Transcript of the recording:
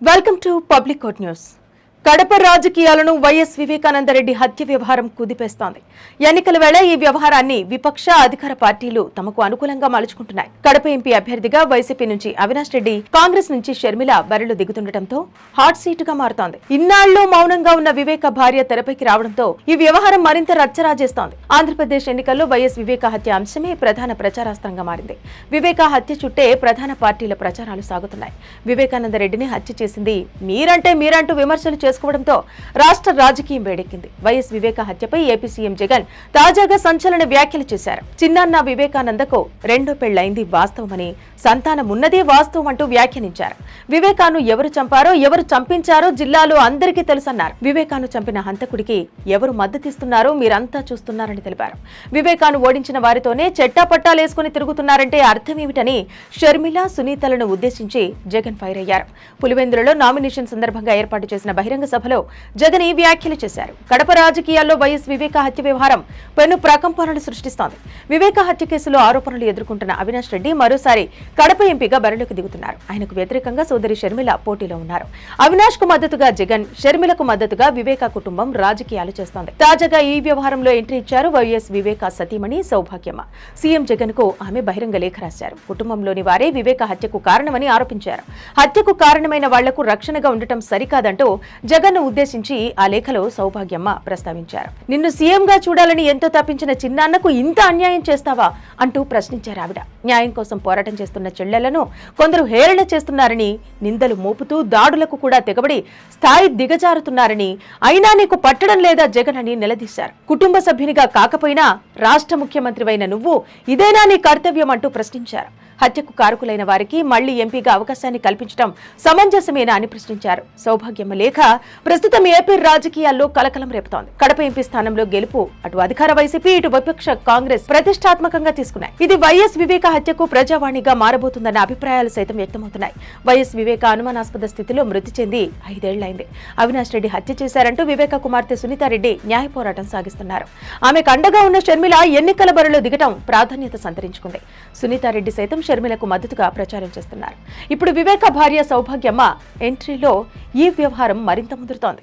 Welcome to public court news. Kadapa రాజకీయాలను YS Vivekananda Reddy హత్య వ్యవహారం కుదిపేస్తోంది. ఎన్నికల వేళ ఈ వ్యవహారాన్ని విపక్ష అధికార పార్టీలు తమకు అనుకూలంగా మలుచుకుంటున్నాయి. కడప ఎంపీ అభ్యర్థిగా వైసీపీ నుంచి అవినాష్ రెడ్డి, కాంగ్రెస్ నుంచి షర్మిల బరిలో దిగుతుండటంతో హాట్ సీటుగా మారుతోంది. ఇన్నాళ్లు మౌనంగా ఉన్న వివేక భార్య తెరపైకి రావడంతో ఈ వ్యవహారం మరింత రచ్చరాజేస్తోంది. ఆంధ్రప్రదేశ్ ఎన్నికల్లో వైఎస్ వివేక హత్య అంశమే ప్రధాన ప్రచారాస్త్రంగా మారింది. వివేక హత్య చుట్టే ప్రధాన పార్టీల ప్రచారాలు సాగుతున్నాయి. వివేకానందరెడ్డిని హత్య చేసింది మీరంటూ విమర్శలు చేసుకోవడంతో రాష్ట్ర రాజకీయం వేడెక్కింది. వైఎస్ వివేక హత్యపై ఏపీ సీఎం జగన్ తాజాగా సంచలన వ్యాఖ్యలు చేశారు. చిన్నాన్న వివేకానందకు రెండో పెళ్లైంది వాస్తవమని, సంతానం ఉన్నదే వాస్తవం అంటూ వ్యాఖ్యానించారు. వివేకాను ఎవరు చంపారో, ఎవరు చంపించారో జిల్లాలో అందరికీ తెలుసన్నారు. వివేకాను చంపిన హంతకుడికి ఎవరు మద్దతిస్తున్నారో మీరంతా చూస్తున్నారని తెలిపారు. వివేకాను ఓడించిన వారితోనే చెట్టాపట్టాలేసుకుని తిరుగుతున్నారంటే అర్థమేమిటని షర్మిల, సునీతలను ఉద్దేశించి జగన్ ఫైర్ అయ్యారు. పులివెందులలో నామినేషన్ సందర్భంగా ఏర్పాటు చేసిన బహిరంగ సభలో జగన్ ఈ వ్యాఖ్యలు చేశారు. కడప రాజకీయాల్లో వైఎస్ వివేక హత్య వ్యవహారం పెను ప్రకంపనలు సృష్టిస్తోంది. వివేక హత్య కేసులో ఆరోపణలు ఎదుర్కొంటున్న అవినాష్ రెడ్డి మరోసారి కడప ఎంపీగా బరిలోకి దిగుతున్నారు. ఆయనకు వ్యతిరేకంగా సోదరి షర్మిల పోటీలో ఉన్నారు. అవినాష్ కు మద్దతుగా జగన్, షర్మిలకు మద్దతుగా వివేక కుటుంబం రాజకీయాలు చేస్తోంది. తాజాగా ఈ వ్యవహారంలో ఎంట్రీ ఇచ్చారు వైఎస్ వివేక సతీమణి సౌభాగ్యమ్మ. సీఎం జగన్ కు ఆమె బహిరంగ లేఖ రాశారు. కుటుంబంలోని వారే వివేక హత్యకు కారణమని ఆరోపించారు. హత్యకు కారణమైన వాళ్లకు రక్షణగా ఉండటం సరికాదంటూ జగన్ ను ఉద్దేశించి ఆ లేఖలో సౌభాగ్యమ్మ ప్రస్తావించారు. నిన్ను సీఎంగా చూడాలని ఎంతో తప్పించిన చిన్నాన్నకు ఇంత అన్యాయం చేస్తావా అంటూ ప్రశ్నించారు ఆవిడ. న్యాయం కోసం పోరాటం చేస్తున్న చెల్లెలను కొందరు హేళన చేస్తున్నారని, నిందలు మోపుతూ దాడులకు కూడా తెగబడి స్థాయి దిగజారుతున్నారని, అయినా నీకు పట్టడం లేదా జగన్ అని నిలదీశారు. కుటుంబ సభ్యునిగా కాకపోయినా రాష్ట్ర ముఖ్యమంత్రివైన నువ్వు ఇదేనా నీ కర్తవ్యం అంటూ ప్రశ్నించారు. హత్యకు కారకులైన వారికి మళ్లీ ఎంపీగా అవకాశాన్ని కల్పించడం సమంజసమేనా అని ప్రశ్నించారు. సౌభాగ్యమ్మ లేఖ ప్రస్తుతం ఏపీ రాజకీయాల్లో కలకలం రేపుతోంది. కడప ఎంపీ స్థానంలో గెలుపు అటు అధికార వైసీపీ, ఇటు విపక్ష కాంగ్రెస్ ప్రతిష్టాత్మకంగా తీసుకున్నాయి. ఇది వైఎస్ వివేక హత్యకు ప్రజావాణిగా మారబోతుందన్న అభిప్రాయాలు సైతం వ్యక్తమవుతున్నాయి. వైఎస్ వివేక అనుమానాస్పద స్థితిలో మృతి చెంది 5 ఏళ్లైంది. అవినాష్ రెడ్డి హత్య చేశారంటూ వివేక కుమార్తె సునీతారెడ్డి న్యాయ పోరాటం సాగిస్తున్నారు. ఆమెకు అండగా ఉన్న షర్మిల ఎన్నికల బరిలో దిగటం ప్రాధాన్యత సంతరించుకుంది. సునీతారెడ్డి సైతం షర్మిలకు మద్దతుగా ప్రచారం చేస్తున్నారు. ఇప్పుడు వివేక భార్య సౌభాగ్యమ్మ ఎంట్రీలో ఈ వ్యవహారం మరింత ముదురుతోంది.